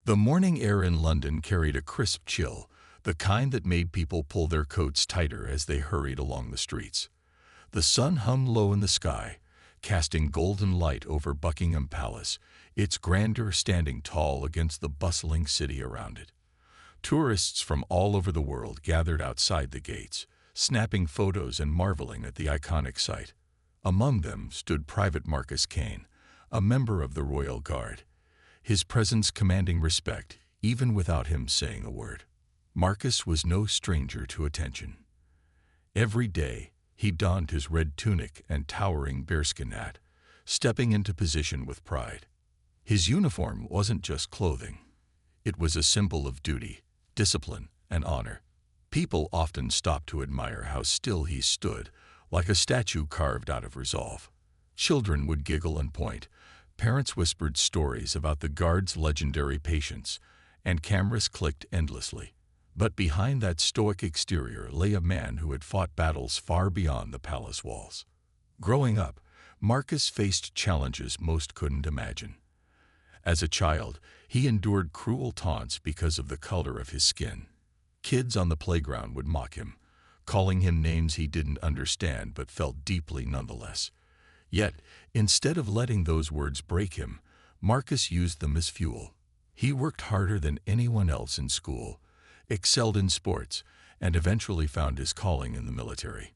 The morning air in London carried a crisp chill, the kind that made people pull their coats tighter as they hurried along the streets. The sun hung low in the sky, casting golden light over Buckingham Palace, its grandeur standing tall against the bustling city around it. Tourists from all over the world gathered outside the gates, snapping photos and marveling at the iconic sight. Among them stood Private Marcus Kane, a member of the Royal Guard, his presence commanding respect even without him saying a word. Marcus was no stranger to attention. Every day, he donned his red tunic and towering bearskin hat, stepping into position with pride. His uniform wasn't just clothing. It was a symbol of duty, discipline, and honor. People often stopped to admire how still he stood, like a statue carved out of resolve. Children would giggle and point, parents whispered stories about the guard's legendary patience, and cameras clicked endlessly. But behind that stoic exterior lay a man who had fought battles far beyond the palace walls. Growing up, Marcus faced challenges most couldn't imagine. As a child, he endured cruel taunts because of the color of his skin. Kids on the playground would mock him, calling him names he didn't understand but felt deeply nonetheless. Yet, instead of letting those words break him, Marcus used them as fuel. He worked harder than anyone else in school, excelled in sports, and eventually found his calling in the military.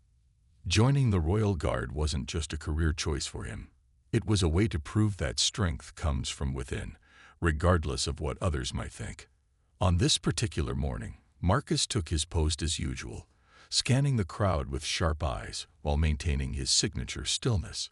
Joining the Royal Guard wasn't just a career choice for him. It was a way to prove that strength comes from within, regardless of what others might think. On this particular morning, Marcus took his post as usual, scanning the crowd with sharp eyes while maintaining his signature stillness.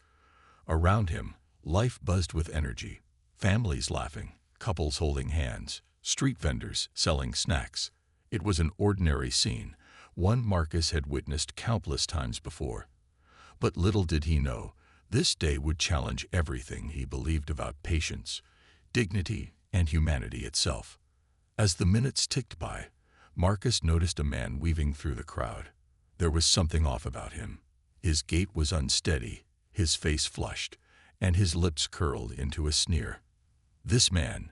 Around him, life buzzed with energy, families laughing, couples holding hands, street vendors selling snacks. It was an ordinary scene, one Marcus had witnessed countless times before. But little did he know, this day would challenge everything he believed about patience, dignity, and humanity itself. As the minutes ticked by, Marcus noticed a man weaving through the crowd. There was something off about him. His gait was unsteady, his face flushed, and his lips curled into a sneer. This man,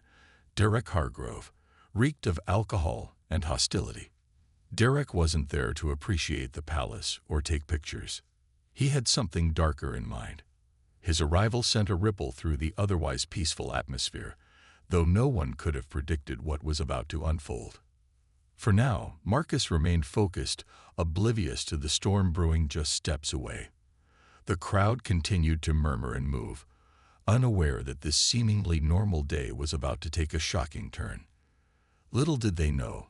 Derek Hargrove, reeked of alcohol and hostility. Derek wasn't there to appreciate the palace or take pictures. He had something darker in mind. His arrival sent a ripple through the otherwise peaceful atmosphere, though no one could have predicted what was about to unfold. For now, Marcus remained focused, oblivious to the storm brewing just steps away. The crowd continued to murmur and move, unaware that this seemingly normal day was about to take a shocking turn. Little did they know,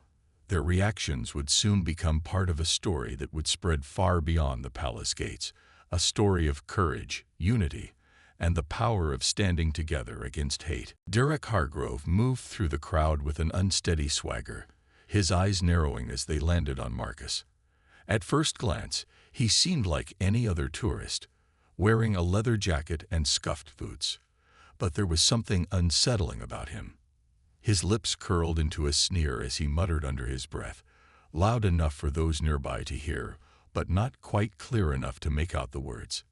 their reactions would soon become part of a story that would spread far beyond the palace gates, a story of courage, unity, and the power of standing together against hate. Derek Hargrove moved through the crowd with an unsteady swagger, his eyes narrowing as they landed on Marcus. At first glance, he seemed like any other tourist, wearing a leather jacket and scuffed boots. But there was something unsettling about him. His lips curled into a sneer as he muttered under his breath, loud enough for those nearby to hear, but not quite clear enough to make out the words.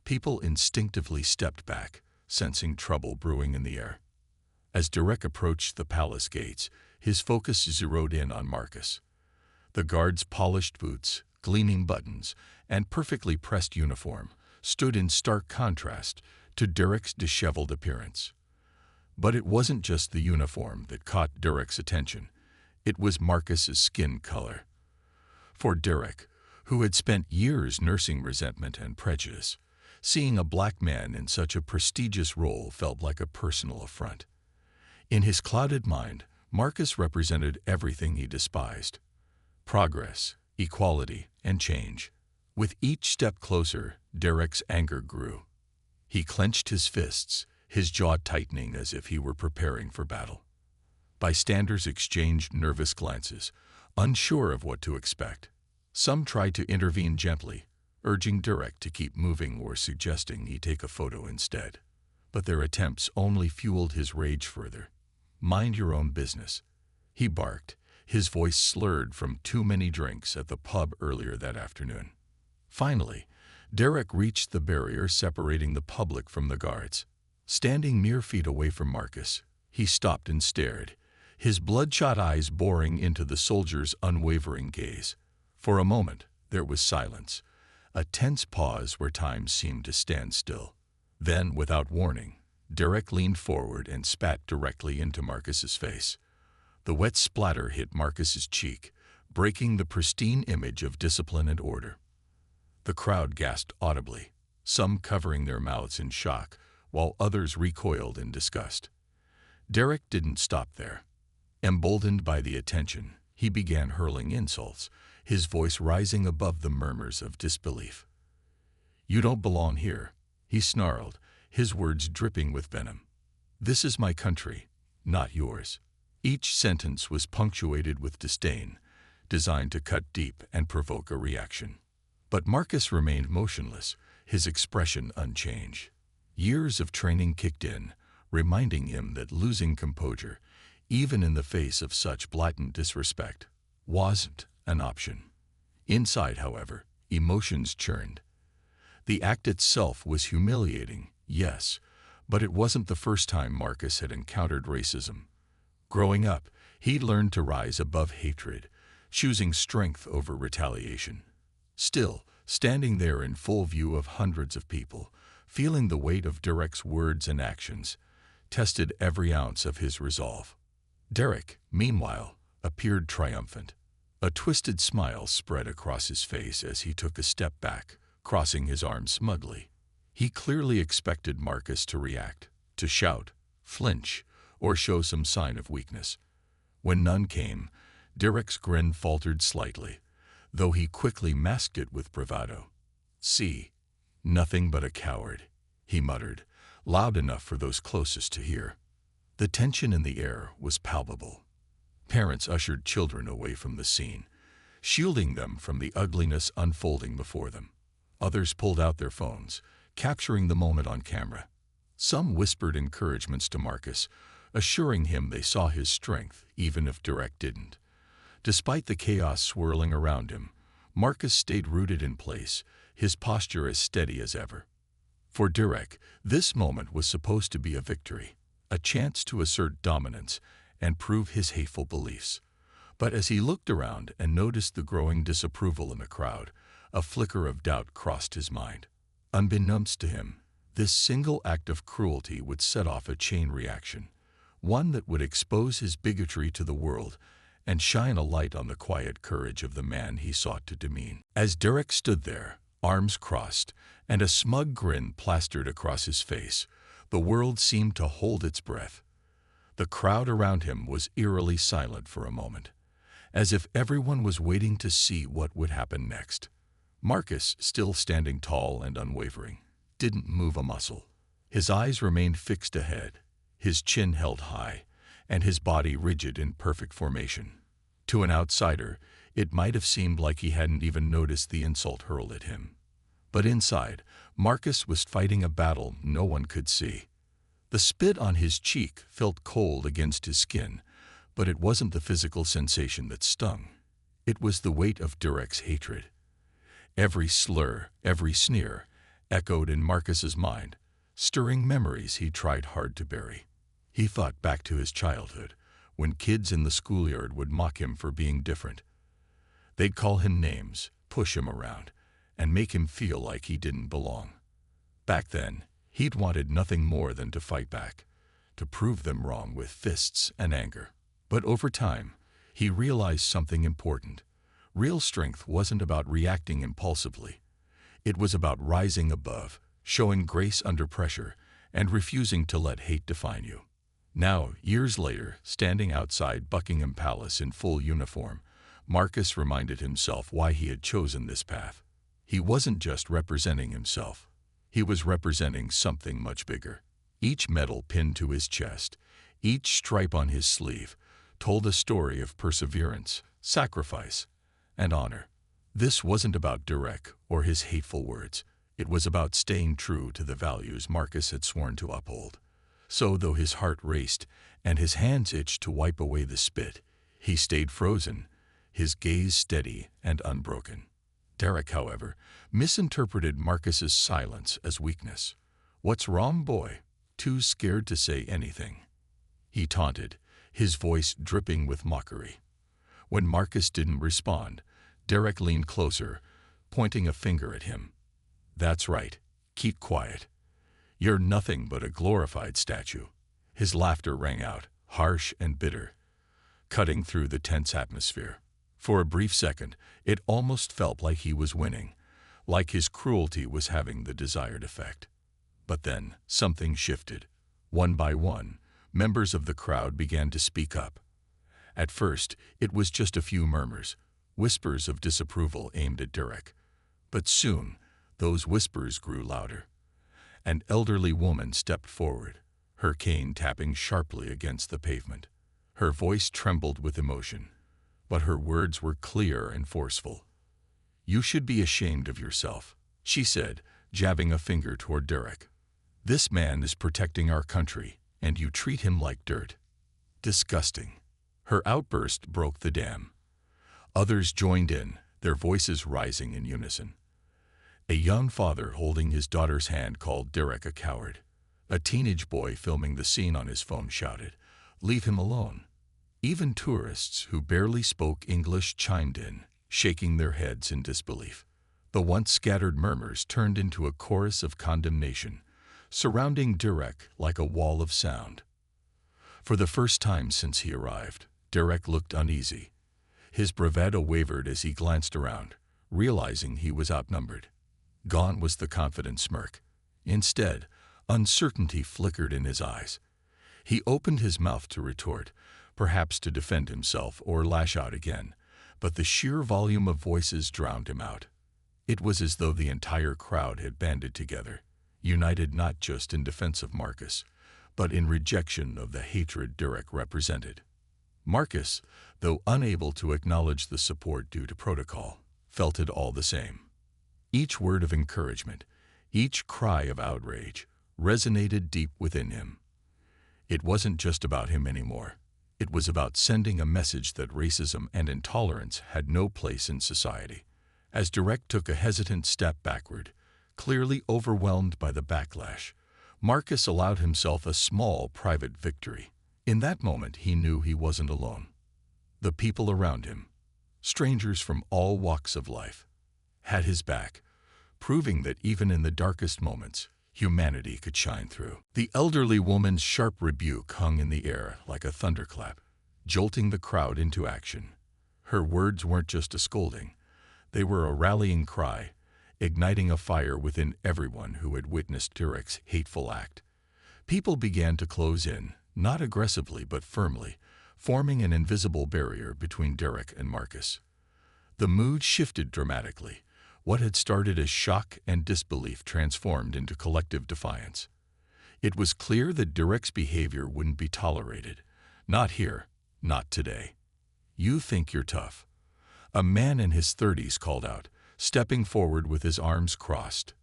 People instinctively stepped back, sensing trouble brewing in the air. As Derek approached the palace gates, his focus zeroed in on Marcus. The guard's polished boots, gleaming buttons, and perfectly pressed uniform stood in stark contrast to Derek's disheveled appearance. But it wasn't just the uniform that caught Derek's attention. It was Marcus's skin color. For Derek, who had spent years nursing resentment and prejudice, seeing a black man in such a prestigious role felt like a personal affront. In his clouded mind, Marcus represented everything he despised: progress, equality, and change. With each step closer, Derek's anger grew. He clenched his fists, his jaw tightening as if he were preparing for battle. Bystanders exchanged nervous glances, unsure of what to expect. Some tried to intervene gently, urging Derek to keep moving or suggesting he take a photo instead. But their attempts only fueled his rage further. "Mind your own business," he barked, his voice slurred from too many drinks at the pub earlier that afternoon. Finally, Derek reached the barrier separating the public from the guards. Standing mere feet away from Marcus, he stopped and stared, his bloodshot eyes boring into the soldier's unwavering gaze. For a moment, there was silence, a tense pause where time seemed to stand still. Then, without warning, Derek leaned forward and spat directly into Marcus's face. The wet splatter hit Marcus's cheek, breaking the pristine image of discipline and order. The crowd gasped audibly, some covering their mouths in shock, while others recoiled in disgust. Derek didn't stop there. Emboldened by the attention, he began hurling insults, his voice rising above the murmurs of disbelief. "You don't belong here," he snarled, his words dripping with venom. "This is my country, not yours." Each sentence was punctuated with disdain, designed to cut deep and provoke a reaction. But Marcus remained motionless, his expression unchanged. Years of training kicked in, reminding him that losing composure, even in the face of such blatant disrespect, wasn't an option. Inside, however, emotions churned. The act itself was humiliating, yes, but it wasn't the first time Marcus had encountered racism. Growing up, he'd learned to rise above hatred, choosing strength over retaliation. Still, standing there in full view of hundreds of people, feeling the weight of Derek's words and actions, tested every ounce of his resolve. Derek, meanwhile, appeared triumphant. A twisted smile spread across his face as he took a step back, crossing his arms smugly. He clearly expected Marcus to react, to shout, flinch, or show some sign of weakness. When none came, Derek's grin faltered slightly, though he quickly masked it with bravado. "See, nothing but a coward," he muttered, loud enough for those closest to hear. The tension in the air was palpable. Parents ushered children away from the scene, shielding them from the ugliness unfolding before them. Others pulled out their phones, capturing the moment on camera. Some whispered encouragements to Marcus, assuring him they saw his strength, even if Derek didn't. Despite the chaos swirling around him, Marcus stayed rooted in place, his posture as steady as ever. For Derek, this moment was supposed to be a victory, a chance to assert dominance and prove his hateful beliefs. But as he looked around and noticed the growing disapproval in the crowd, a flicker of doubt crossed his mind. Unbeknownst to him, this single act of cruelty would set off a chain reaction, one that would expose his bigotry to the world and shine a light on the quiet courage of the man he sought to demean. As Derek stood there, arms crossed, and a smug grin plastered across his face, the world seemed to hold its breath. The crowd around him was eerily silent for a moment, as if everyone was waiting to see what would happen next. Marcus, still standing tall and unwavering, didn't move a muscle. His eyes remained fixed ahead, his chin held high, and his body rigid in perfect formation. To an outsider, it might have seemed like he hadn't even noticed the insult hurled at him. But inside, Marcus was fighting a battle no one could see. The spit on his cheek felt cold against his skin, but it wasn't the physical sensation that stung. It was the weight of Derek's hatred. Every slur, every sneer, echoed in Marcus's mind, stirring memories he tried hard to bury. He thought back to his childhood, when kids in the schoolyard would mock him for being different. They'd call him names, push him around, and make him feel like he didn't belong. Back then, he'd wanted nothing more than to fight back, to prove them wrong with fists and anger. But over time, he realized something important. Real strength wasn't about reacting impulsively. It was about rising above, showing grace under pressure, and refusing to let hate define you. Now, years later, standing outside Buckingham Palace in full uniform, Marcus reminded himself why he had chosen this path. He wasn't just representing himself. He was representing something much bigger. Each medal pinned to his chest, each stripe on his sleeve, told a story of perseverance, sacrifice, and honor. This wasn't about Derek or his hateful words. It was about staying true to the values Marcus had sworn to uphold. So, though his heart raced and his hands itched to wipe away the spit, he stayed frozen, his gaze steady and unbroken. Derek, however, misinterpreted Marcus's silence as weakness. "What's wrong, boy? Too scared to say anything?" he taunted, his voice dripping with mockery. When Marcus didn't respond, Derek leaned closer, pointing a finger at him. "That's right. Keep quiet. You're nothing but a glorified statue." His laughter rang out, harsh and bitter, cutting through the tense atmosphere. For a brief second, it almost felt like he was winning, like his cruelty was having the desired effect. But then, something shifted. One by one, members of the crowd began to speak up. At first, it was just a few murmurs, whispers of disapproval aimed at Derek. But soon, those whispers grew louder. An elderly woman stepped forward, her cane tapping sharply against the pavement. Her voice trembled with emotion, but her words were clear and forceful. "You should be ashamed of yourself," she said, jabbing a finger toward Derek. "This man is protecting our country, and you treat him like dirt. Disgusting." Her outburst broke the dam. Others joined in, their voices rising in unison. A young father holding his daughter's hand called Derek a coward. A teenage boy filming the scene on his phone shouted, "Leave him alone." Even tourists who barely spoke English chimed in, shaking their heads in disbelief. The once scattered murmurs turned into a chorus of condemnation, surrounding Derek like a wall of sound. For the first time since he arrived, Derek looked uneasy. His bravado wavered as he glanced around, realizing he was outnumbered. Gone was the confident smirk. Instead, uncertainty flickered in his eyes. He opened his mouth to retort, perhaps to defend himself or lash out again, but the sheer volume of voices drowned him out. It was as though the entire crowd had banded together, united not just in defense of Marcus, but in rejection of the hatred Derek represented. Marcus, though unable to acknowledge the support due to protocol, felt it all the same. Each word of encouragement, each cry of outrage, resonated deep within him. It wasn't just about him anymore. It was about sending a message that racism and intolerance had no place in society. As Derek took a hesitant step backward, clearly overwhelmed by the backlash, Marcus allowed himself a small private victory. In that moment, he knew he wasn't alone. The people around him, strangers from all walks of life, had his back, proving that even in the darkest moments, humanity could shine through. The elderly woman's sharp rebuke hung in the air like a thunderclap, jolting the crowd into action. Her words weren't just a scolding. They were a rallying cry, igniting a fire within everyone who had witnessed Derek's hateful act. People began to close in, not aggressively but firmly, forming an invisible barrier between Derek and Marcus. The mood shifted dramatically. What had started as shock and disbelief transformed into collective defiance. It was clear that Derek's behavior wouldn't be tolerated. Not here, not today. "You think you're tough," a man in his 30s called out, stepping forward with his arms crossed.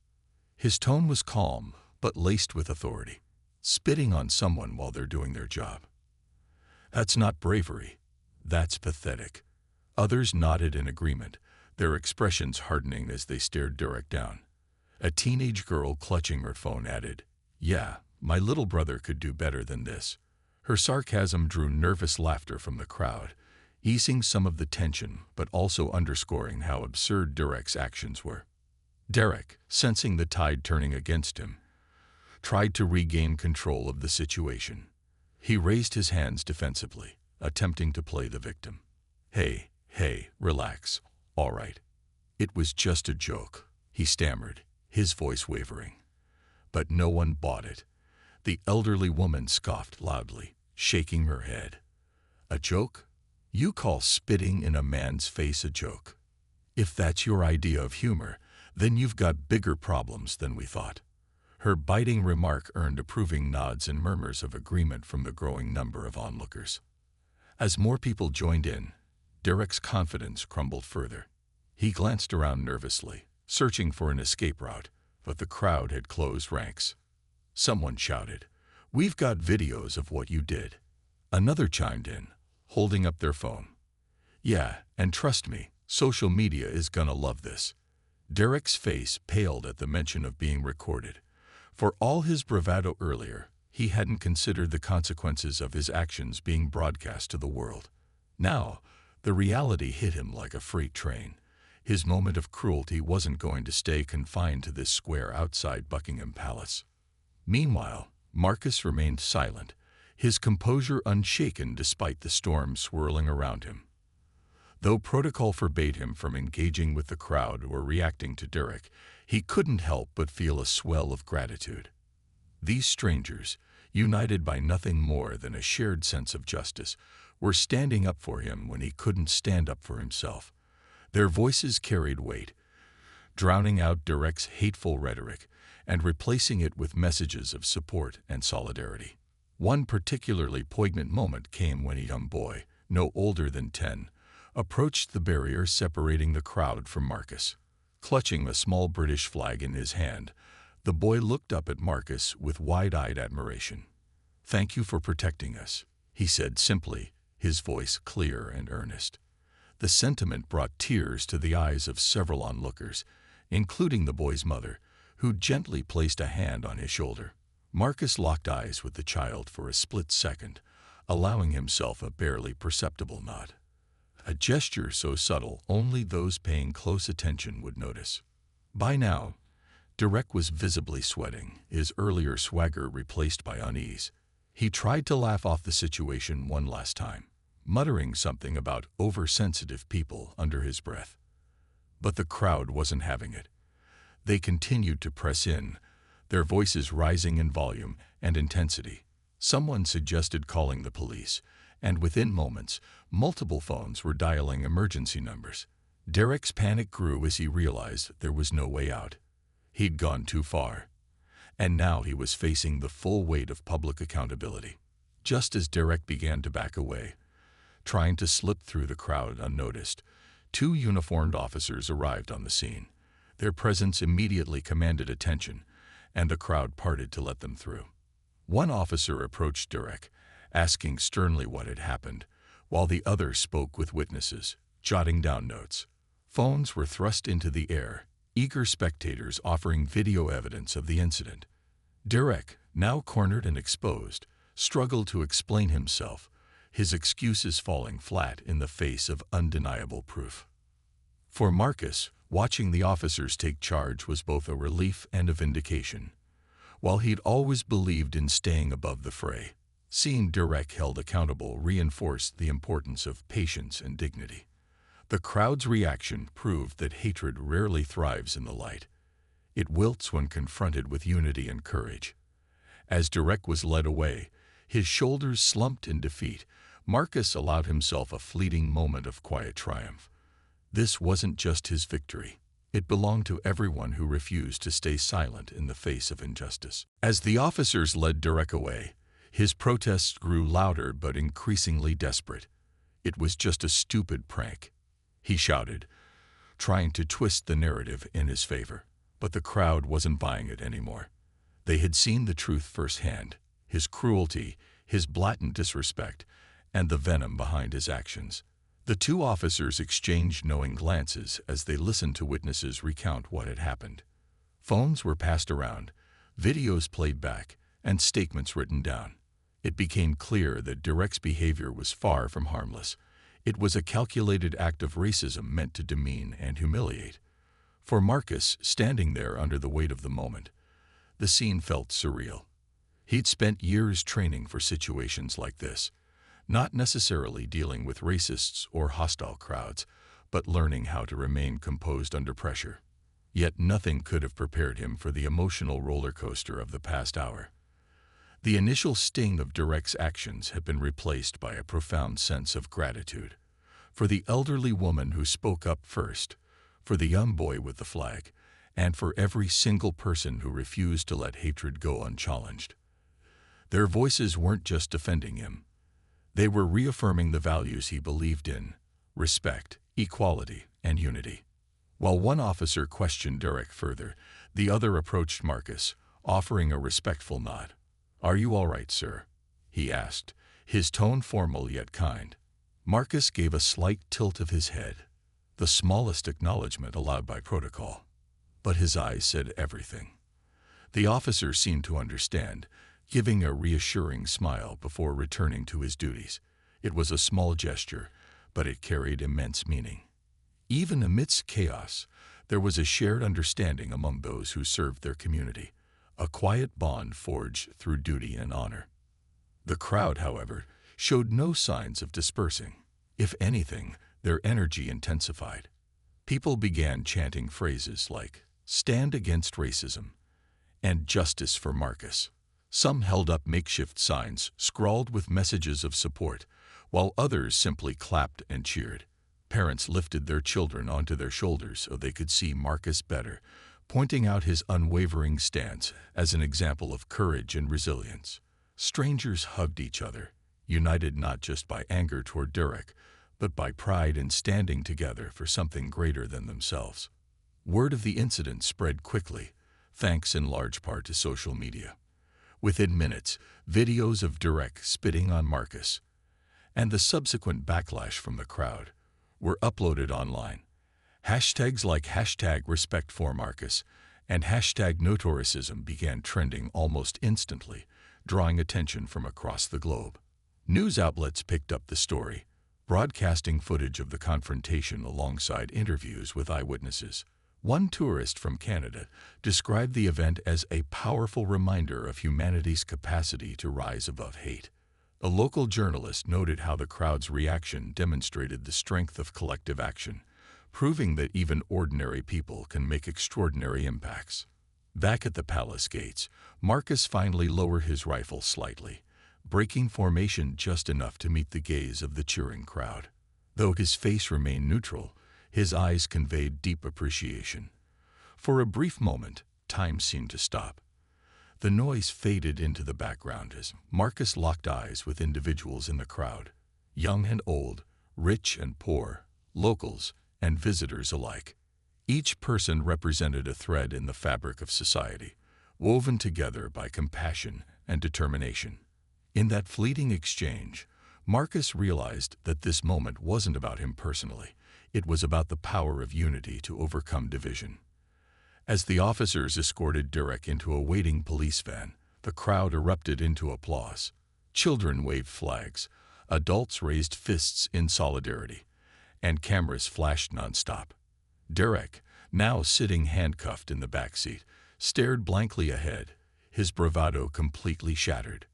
His tone was calm, but laced with authority. "Spitting on someone while they're doing their job. That's not bravery. That's pathetic." Others nodded in agreement, their expressions hardening as they stared Derek down. A teenage girl clutching her phone added, "Yeah, my little brother could do better than this." Her sarcasm drew nervous laughter from the crowd, easing some of the tension but also underscoring how absurd Derek's actions were. Derek, sensing the tide turning against him, tried to regain control of the situation. He raised his hands defensively, attempting to play the victim. Hey, relax. All right. It was just a joke," he stammered, his voice wavering. But no one bought it. The elderly woman scoffed loudly, shaking her head. "A joke? You call spitting in a man's face a joke? If that's your idea of humor, then you've got bigger problems than we thought." Her biting remark earned approving nods and murmurs of agreement from the growing number of onlookers. As more people joined in, Derek's confidence crumbled further. He glanced around nervously, searching for an escape route, but the crowd had closed ranks. Someone shouted, "We've got videos of what you did." Another chimed in, holding up their phone. "Yeah, and trust me, social media is gonna love this." Derek's face paled at the mention of being recorded. For all his bravado earlier, He hadn't considered the consequences of his actions being broadcast to the world. Now, the reality hit him like a freight train. His moment of cruelty wasn't going to stay confined to this square outside Buckingham Palace. Meanwhile, Marcus remained silent, his composure unshaken despite the storm swirling around him. Though protocol forbade him from engaging with the crowd or reacting to Derek, he couldn't help but feel a swell of gratitude. These strangers, united by nothing more than a shared sense of justice, were standing up for him when he couldn't stand up for himself. Their voices carried weight, drowning out Derek's hateful rhetoric and replacing it with messages of support and solidarity. One particularly poignant moment came when a young boy, no older than 10, approached the barrier separating the crowd from Marcus. Clutching a small British flag in his hand, the boy looked up at Marcus with wide-eyed admiration. "Thank you for protecting us," he said simply, his voice clear and earnest. The sentiment brought tears to the eyes of several onlookers, including the boy's mother, who gently placed a hand on his shoulder. Marcus locked eyes with the child for a split second, allowing himself a barely perceptible nod. A gesture so subtle only those paying close attention would notice. By now, Derek was visibly sweating, his earlier swagger replaced by unease. He tried to laugh off the situation one last time, muttering something about oversensitive people under his breath. But the crowd wasn't having it. They continued to press in, their voices rising in volume and intensity. Someone suggested calling the police, and within moments, multiple phones were dialing emergency numbers. Derek's panic grew as he realized there was no way out. He'd gone too far, and now he was facing the full weight of public accountability. Just as Derek began to back away, trying to slip through the crowd unnoticed, two uniformed officers arrived on the scene. Their presence immediately commanded attention, and the crowd parted to let them through. One officer approached Derek, asking sternly what had happened, while the other spoke with witnesses, jotting down notes. Phones were thrust into the air, eager spectators offering video evidence of the incident. Derek, now cornered and exposed, struggled to explain himself, his excuses falling flat in the face of undeniable proof. For Marcus, watching the officers take charge was both a relief and a vindication. While he'd always believed in staying above the fray, seeing Derek held accountable reinforced the importance of patience and dignity. The crowd's reaction proved that hatred rarely thrives in the light. It wilts when confronted with unity and courage. As Derek was led away, his shoulders slumped in defeat, Marcus allowed himself a fleeting moment of quiet triumph. This wasn't just his victory. It belonged to everyone who refused to stay silent in the face of injustice. As the officers led Derek away, his protests grew louder but increasingly desperate. "It was just a stupid prank," he shouted, trying to twist the narrative in his favor. But the crowd wasn't buying it anymore. They had seen the truth firsthand, his cruelty, his blatant disrespect, and the venom behind his actions. The two officers exchanged knowing glances as they listened to witnesses recount what had happened. Phones were passed around, videos played back, and statements written down. It became clear that Derek's behavior was far from harmless. It was a calculated act of racism meant to demean and humiliate. For Marcus, standing there under the weight of the moment, the scene felt surreal. He'd spent years training for situations like this, not necessarily dealing with racists or hostile crowds, but learning how to remain composed under pressure. Yet nothing could have prepared him for the emotional roller coaster of the past hour. The initial sting of Derek's actions had been replaced by a profound sense of gratitude. For the elderly woman who spoke up first, for the young boy with the flag, and for every single person who refused to let hatred go unchallenged. Their voices weren't just defending him. They were reaffirming the values he believed in: respect, equality, and unity. While one officer questioned Derek further, the other approached Marcus, offering a respectful nod. "Are you all right, sir?" he asked, his tone formal yet kind. Marcus gave a slight tilt of his head, the smallest acknowledgement allowed by protocol. But his eyes said everything. The officer seemed to understand, giving a reassuring smile before returning to his duties. It was a small gesture, but it carried immense meaning. Even amidst chaos, there was a shared understanding among those who served their community, a quiet bond forged through duty and honor. The crowd, however, showed no signs of dispersing. If anything, their energy intensified. People began chanting phrases like, "Stand against racism," and "Justice for Marcus." Some held up makeshift signs scrawled with messages of support, while others simply clapped and cheered. Parents lifted their children onto their shoulders so they could see Marcus better, pointing out his unwavering stance as an example of courage and resilience. Strangers hugged each other, united not just by anger toward Derek, but by pride in standing together for something greater than themselves. Word of the incident spread quickly, thanks in large part to social media. Within minutes, videos of Derek spitting on Marcus and the subsequent backlash from the crowd were uploaded online. Hashtags like #RespectForMarcus and #Notoricism began trending almost instantly, drawing attention from across the globe. News outlets picked up the story, broadcasting footage of the confrontation alongside interviews with eyewitnesses. One tourist from Canada described the event as a powerful reminder of humanity's capacity to rise above hate. A local journalist noted how the crowd's reaction demonstrated the strength of collective action, proving that even ordinary people can make extraordinary impacts. Back at the palace gates, Marcus finally lowered his rifle slightly, breaking formation just enough to meet the gaze of the cheering crowd. Though his face remained neutral, his eyes conveyed deep appreciation. For a brief moment, time seemed to stop. The noise faded into the background as Marcus locked eyes with individuals in the crowd, young and old, rich and poor, locals and visitors alike. Each person represented a thread in the fabric of society, woven together by compassion and determination. In that fleeting exchange, Marcus realized that this moment wasn't about him personally. It was about the power of unity to overcome division. As the officers escorted Derek into a waiting police van, the crowd erupted into applause. Children waved flags, adults raised fists in solidarity, and cameras flashed nonstop. Derek, now sitting handcuffed in the backseat, stared blankly ahead, his bravado completely shattered.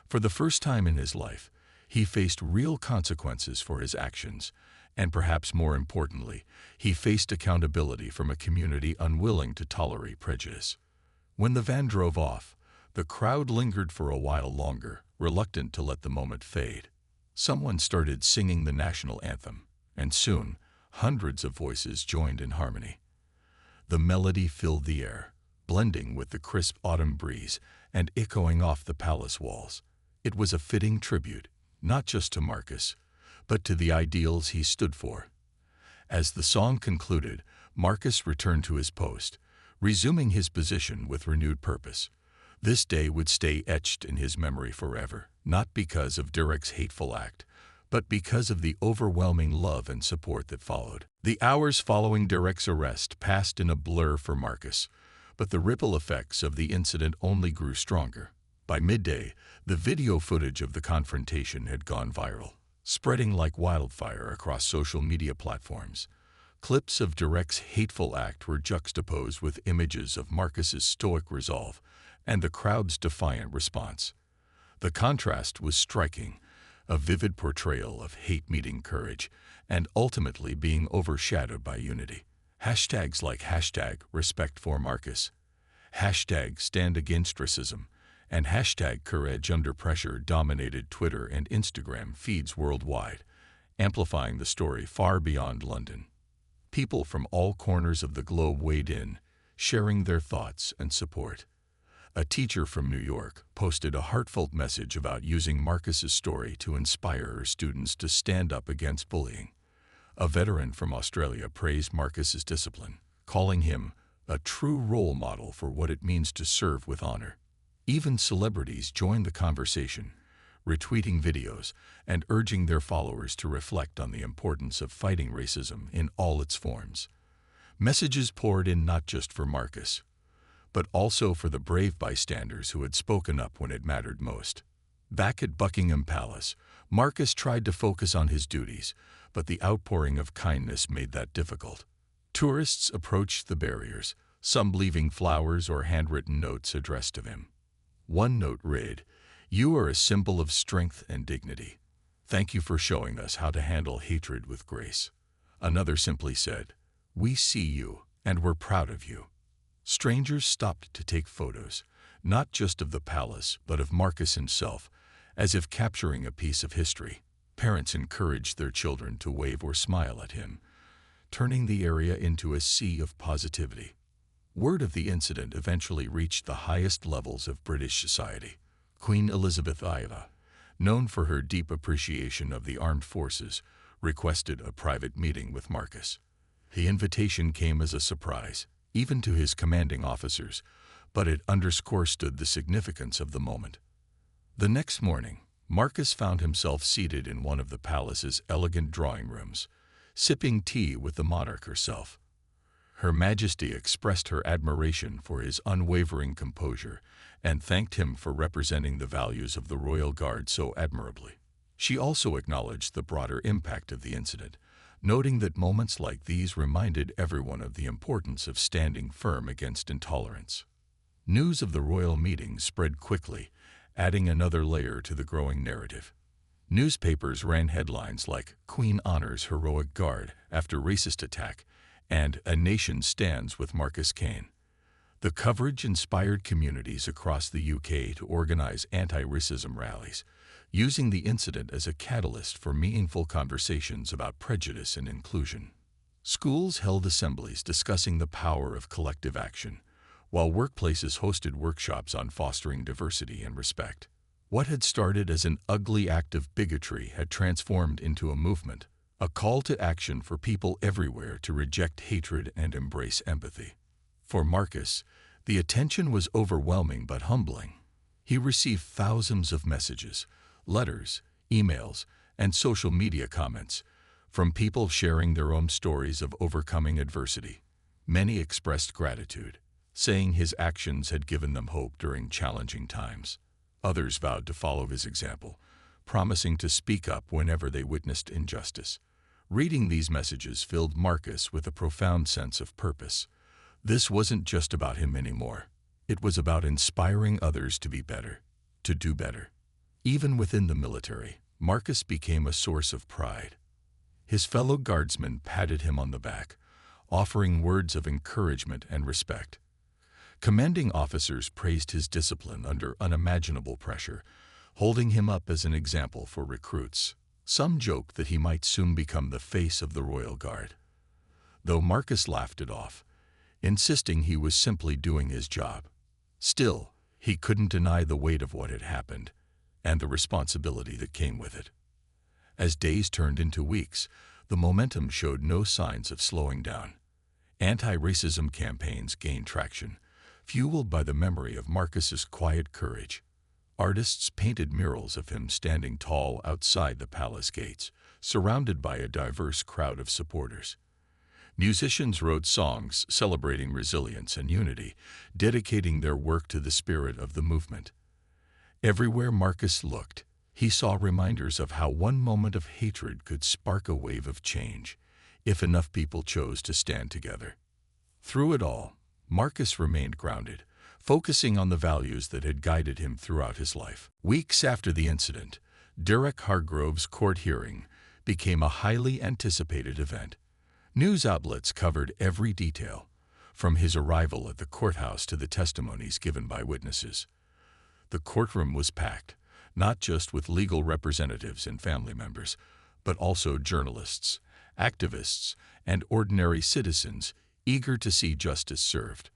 For the first time in his life, he faced real consequences for his actions, and perhaps more importantly, he faced accountability from a community unwilling to tolerate prejudice. When the van drove off, the crowd lingered for a while longer, reluctant to let the moment fade. Someone started singing the national anthem, and soon, hundreds of voices joined in harmony. The melody filled the air, blending with the crisp autumn breeze and echoing off the palace walls. It was a fitting tribute, not just to Marcus, but to the ideals he stood for. As the song concluded, Marcus returned to his post, resuming his position with renewed purpose. This day would stay etched in his memory forever, not because of Derek's hateful act, but because of the overwhelming love and support that followed. The hours following Derek's arrest passed in a blur for Marcus, but the ripple effects of the incident only grew stronger. By midday, the video footage of the confrontation had gone viral, spreading like wildfire across social media platforms. Clips of Derek's hateful act were juxtaposed with images of Marcus's stoic resolve and the crowd's defiant response. The contrast was striking, a vivid portrayal of hate meeting courage and ultimately being overshadowed by unity. Hashtags like #RespectForMarcus, #StandAgainstRacism, and #CourageUnderPressure dominated Twitter and Instagram feeds worldwide, amplifying the story far beyond London. People from all corners of the globe weighed in, sharing their thoughts and support. A teacher from New York posted a heartfelt message about using Marcus's story to inspire her students to stand up against bullying. A veteran from Australia praised Marcus's discipline, calling him a true role model for what it means to serve with honor. Even celebrities joined the conversation, retweeting videos and urging their followers to reflect on the importance of fighting racism in all its forms. Messages poured in not just for Marcus, but also for the brave bystanders who had spoken up when it mattered most. Back at Buckingham Palace, Marcus tried to focus on his duties, but the outpouring of kindness made that difficult. Tourists approached the barriers, some leaving flowers or handwritten notes addressed to him. One note read, "You are a symbol of strength and dignity. Thank you for showing us how to handle hatred with grace." Another simply said, "We see you, and we're proud of you." Strangers stopped to take photos, not just of the palace, but of Marcus himself, as if capturing a piece of history. Parents encouraged their children to wave or smile at him, turning the area into a sea of positivity. Word of the incident eventually reached the highest levels of British society. Queen Elizabeth I, known for her deep appreciation of the armed forces, requested a private meeting with Marcus. The invitation came as a surprise, even to his commanding officers, but it underscored the significance of the moment. The next morning, Marcus found himself seated in one of the palace's elegant drawing rooms, sipping tea with the monarch herself. Her Majesty expressed her admiration for his unwavering composure and thanked him for representing the values of the Royal Guard so admirably. She also acknowledged the broader impact of the incident, noting that moments like these reminded everyone of the importance of standing firm against intolerance. News of the royal meeting spread quickly, adding another layer to the growing narrative. Newspapers ran headlines like "Queen honors heroic guard after racist attack" and "A nation stands with Marcus Kane." The coverage inspired communities across the UK to organize anti-racism rallies, using the incident as a catalyst for meaningful conversations about prejudice and inclusion. Schools held assemblies discussing the power of collective action, while workplaces hosted workshops on fostering diversity and respect. What had started as an ugly act of bigotry had transformed into a movement, a call to action for people everywhere to reject hatred and embrace empathy. For Marcus, the attention was overwhelming but humbling. He received thousands of messages, letters, emails, and social media comments from people sharing their own stories of overcoming adversity. Many expressed gratitude, saying his actions had given them hope during challenging times. Others vowed to follow his example, promising to speak up whenever they witnessed injustice. Reading these messages filled Marcus with a profound sense of purpose. This wasn't just about him anymore. It was about inspiring others to be better, to do better. Even within the military, Marcus became a source of pride. His fellow guardsmen patted him on the back, offering words of encouragement and respect. Commanding officers praised his discipline under unimaginable pressure, holding him up as an example for recruits. Some joked that he might soon become the face of the Royal Guard, though Marcus laughed it off, insisting he was simply doing his job. Still, he couldn't deny the weight of what had happened and the responsibility that came with it. As days turned into weeks, the momentum showed no signs of slowing down. Anti-racism campaigns gained traction, fueled by the memory of Marcus's quiet courage. Artists painted murals of him standing tall outside the palace gates, surrounded by a diverse crowd of supporters. Musicians wrote songs celebrating resilience and unity, dedicating their work to the spirit of the movement. Everywhere Marcus looked, he saw reminders of how one moment of hatred could spark a wave of change, if enough people chose to stand together. Through it all, Marcus remained grounded, focusing on the values that had guided him throughout his life. Weeks after the incident, Derek Hargrove's court hearing became a highly anticipated event. News outlets covered every detail, from his arrival at the courthouse to the testimonies given by witnesses. The courtroom was packed, not just with legal representatives and family members, but also journalists, activists, and ordinary citizens eager to see justice served.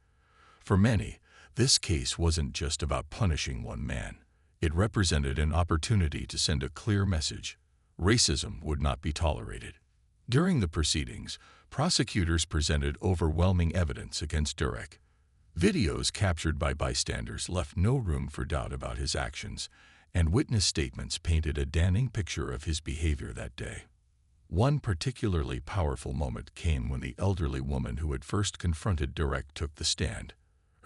For many, this case wasn't just about punishing one man. It represented an opportunity to send a clear message: racism would not be tolerated. During the proceedings, prosecutors presented overwhelming evidence against Derek. Videos captured by bystanders left no room for doubt about his actions, and witness statements painted a damning picture of his behavior that day. One particularly powerful moment came when the elderly woman who had first confronted Derek took the stand.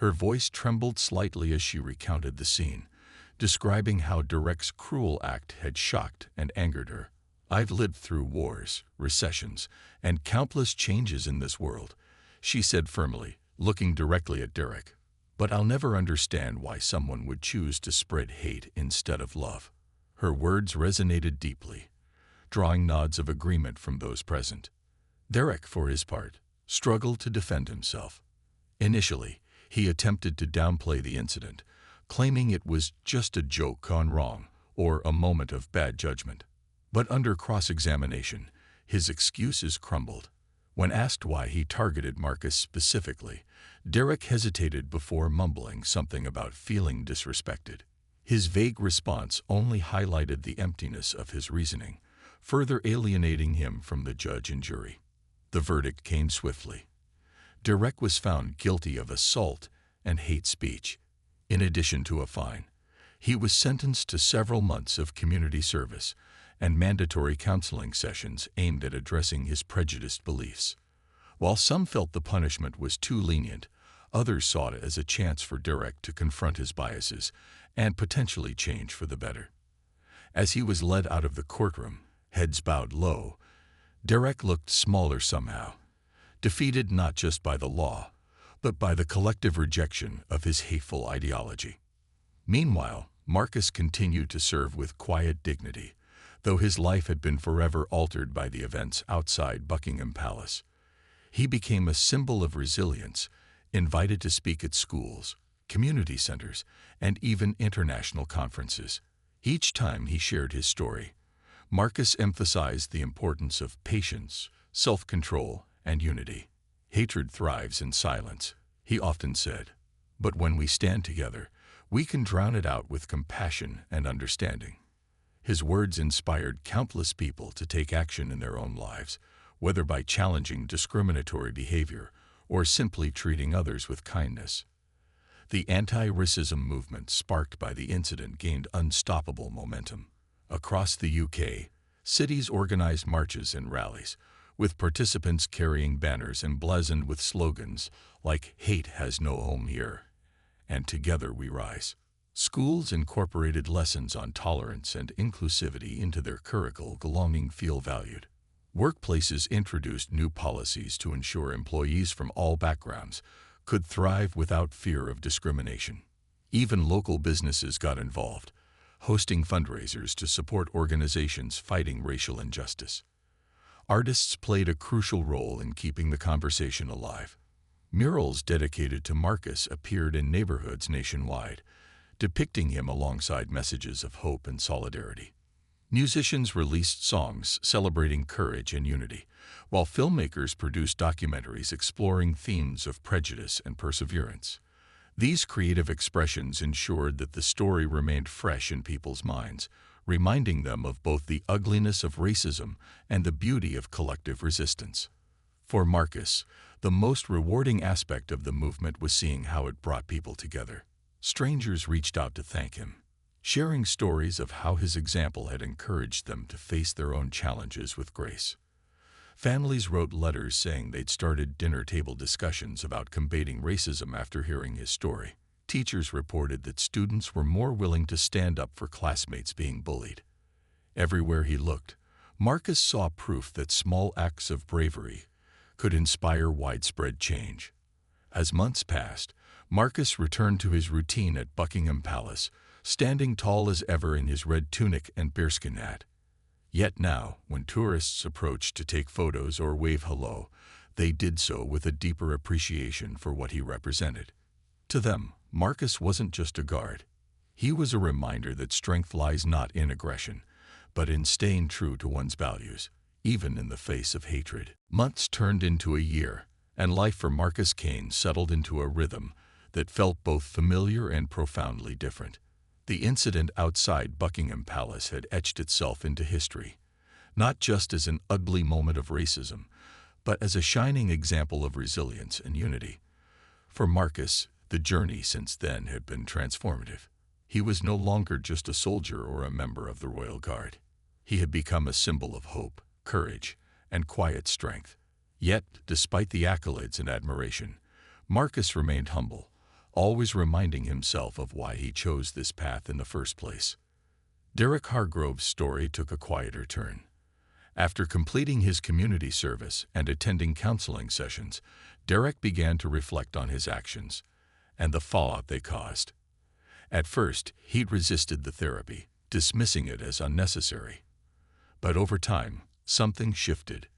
Her voice trembled slightly as she recounted the scene, describing how Derek's cruel act had shocked and angered her. "I've lived through wars, recessions, and countless changes in this world," she said firmly, looking directly at Derek. "But I'll never understand why someone would choose to spread hate instead of love." Her words resonated deeply, drawing nods of agreement from those present. Derek, for his part, struggled to defend himself. Initially, he attempted to downplay the incident, claiming it was just a joke gone wrong or a moment of bad judgment. But under cross-examination, his excuses crumbled. When asked why he targeted Marcus specifically, Derek hesitated before mumbling something about feeling disrespected. His vague response only highlighted the emptiness of his reasoning, further alienating him from the judge and jury. The verdict came swiftly. Derek was found guilty of assault and hate speech. In addition to a fine, he was sentenced to several months of community service and mandatory counseling sessions aimed at addressing his prejudiced beliefs. While some felt the punishment was too lenient, others saw it as a chance for Derek to confront his biases and potentially change for the better. As he was led out of the courtroom, heads bowed low, Derek looked smaller somehow, defeated not just by the law, but by the collective rejection of his hateful ideology. Meanwhile, Marcus continued to serve with quiet dignity, though his life had been forever altered by the events outside Buckingham Palace. He became a symbol of resilience, invited to speak at schools, community centers, and even international conferences. Each time he shared his story, Marcus emphasized the importance of patience, self-control, and unity. "Hatred thrives in silence," he often said, "but when we stand together, we can drown it out with compassion and understanding." His words inspired countless people to take action in their own lives, whether by challenging discriminatory behavior or simply treating others with kindness. The anti-racism movement sparked by the incident gained unstoppable momentum. Across the UK, cities organized marches and rallies, with participants carrying banners emblazoned with slogans like "Hate has no home here" and "Together we rise." Schools incorporated lessons on tolerance and inclusivity into their curriculum, belonging feel valued. Workplaces introduced new policies to ensure employees from all backgrounds could thrive without fear of discrimination. Even local businesses got involved, hosting fundraisers to support organizations fighting racial injustice. Artists played a crucial role in keeping the conversation alive. Murals dedicated to Marcus appeared in neighborhoods nationwide, depicting him alongside messages of hope and solidarity. Musicians released songs celebrating courage and unity, while filmmakers produced documentaries exploring themes of prejudice and perseverance. These creative expressions ensured that the story remained fresh in people's minds, reminding them of both the ugliness of racism and the beauty of collective resistance. For Marcus, the most rewarding aspect of the movement was seeing how it brought people together. Strangers reached out to thank him, sharing stories of how his example had encouraged them to face their own challenges with grace. Families wrote letters saying they'd started dinner table discussions about combating racism after hearing his story. Teachers reported that students were more willing to stand up for classmates being bullied. Everywhere he looked, Marcus saw proof that small acts of bravery could inspire widespread change. As months passed, Marcus returned to his routine at Buckingham Palace, standing tall as ever in his red tunic and bearskin hat. Yet now, when tourists approached to take photos or wave hello, they did so with a deeper appreciation for what he represented. To them, Marcus wasn't just a guard. He was a reminder that strength lies not in aggression, but in staying true to one's values, even in the face of hatred. Months turned into a year, and life for Marcus Kane settled into a rhythm that felt both familiar and profoundly different. The incident outside Buckingham Palace had etched itself into history, not just as an ugly moment of racism, but as a shining example of resilience and unity. For Marcus, the journey since then had been transformative. He was no longer just a soldier or a member of the Royal Guard. He had become a symbol of hope, courage, and quiet strength. Yet, despite the accolades and admiration, Marcus remained humble, always reminding himself of why he chose this path in the first place. Derek Hargrove's story took a quieter turn. After completing his community service and attending counseling sessions, Derek began to reflect on his actions and the fallout they caused. At first, he resisted the therapy, dismissing it as unnecessary. But over time, something shifted.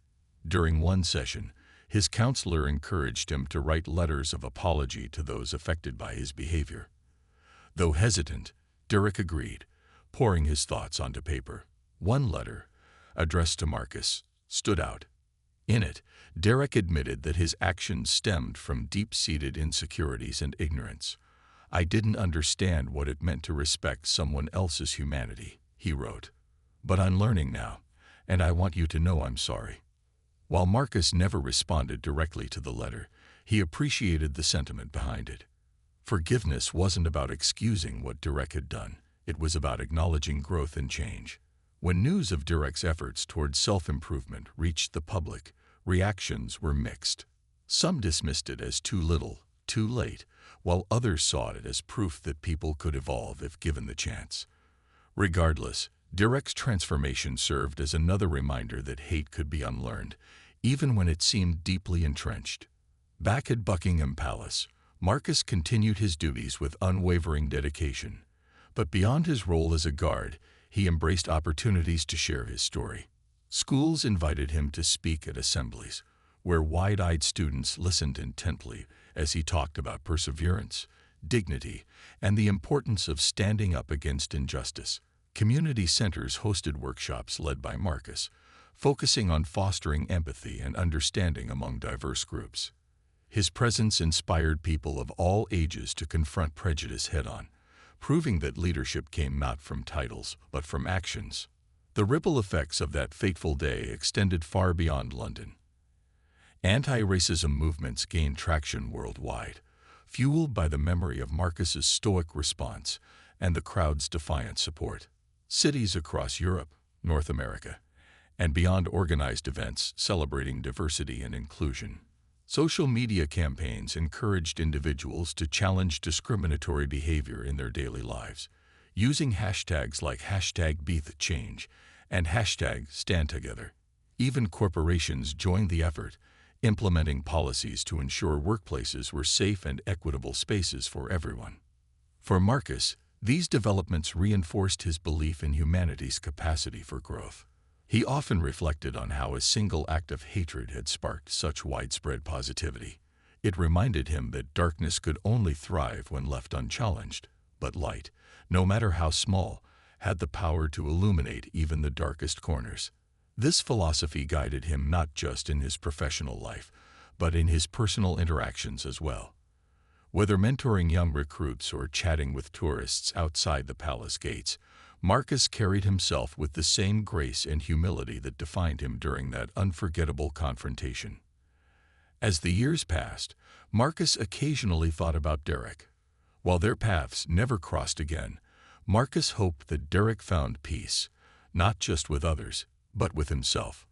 During one session, his counselor encouraged him to write letters of apology to those affected by his behavior. Though hesitant, Derek agreed, pouring his thoughts onto paper. One letter, addressed to Marcus, stood out. In it, Derek admitted that his actions stemmed from deep-seated insecurities and ignorance. "I didn't understand what it meant to respect someone else's humanity," he wrote. "But I'm learning now, and I want you to know I'm sorry." While Marcus never responded directly to the letter, he appreciated the sentiment behind it. Forgiveness wasn't about excusing what Derek had done. It was about acknowledging growth and change. When news of Derek's efforts towards self-improvement reached the public, reactions were mixed. Some dismissed it as too little, too late, while others saw it as proof that people could evolve if given the chance. Regardless, Derek's transformation served as another reminder that hate could be unlearned, even when it seemed deeply entrenched. Back at Buckingham Palace, Marcus continued his duties with unwavering dedication. But beyond his role as a guard, he embraced opportunities to share his story. Schools invited him to speak at assemblies, where wide-eyed students listened intently as he talked about perseverance, dignity, and the importance of standing up against injustice. Community centers hosted workshops led by Marcus, focusing on fostering empathy and understanding among diverse groups. His presence inspired people of all ages to confront prejudice head-on, proving that leadership came not from titles, but from actions. The ripple effects of that fateful day extended far beyond London. Anti-racism movements gained traction worldwide, fueled by the memory of Marcus's stoic response and the crowd's defiant support. Cities across Europe, North America, and beyond organized events celebrating diversity and inclusion. Social media campaigns encouraged individuals to challenge discriminatory behavior in their daily lives, using hashtags like #BeTheChange and #StandTogether. Even corporations joined the effort, implementing policies to ensure workplaces were safe and equitable spaces for everyone. For Marcus, these developments reinforced his belief in humanity's capacity for growth. He often reflected on how a single act of hatred had sparked such widespread positivity. It reminded him that darkness could only thrive when left unchallenged, but light, no matter how small, had the power to illuminate even the darkest corners. This philosophy guided him not just in his professional life, but in his personal interactions as well. Whether mentoring young recruits or chatting with tourists outside the palace gates, Marcus carried himself with the same grace and humility that defined him during that unforgettable confrontation. As the years passed, Marcus occasionally thought about Derek. While their paths never crossed again, Marcus hoped that Derek found peace, not just with others, but with himself.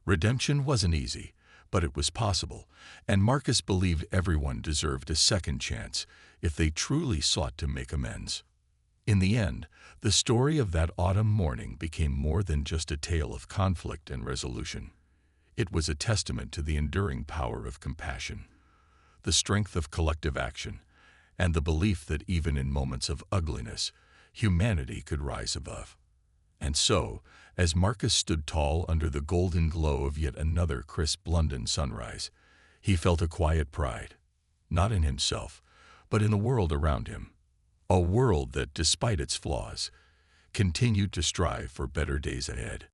Redemption wasn't easy, but it was possible, and Marcus believed everyone deserved a second chance if they truly sought to make amends. In the end, the story of that autumn morning became more than just a tale of conflict and resolution. It was a testament to the enduring power of compassion, the strength of collective action, and the belief that even in moments of ugliness, humanity could rise above. And so, as Marcus stood tall under the golden glow of yet another crisp London sunrise, he felt a quiet pride, not in himself, but in the world around him. A world that, despite its flaws, continued to strive for better days ahead.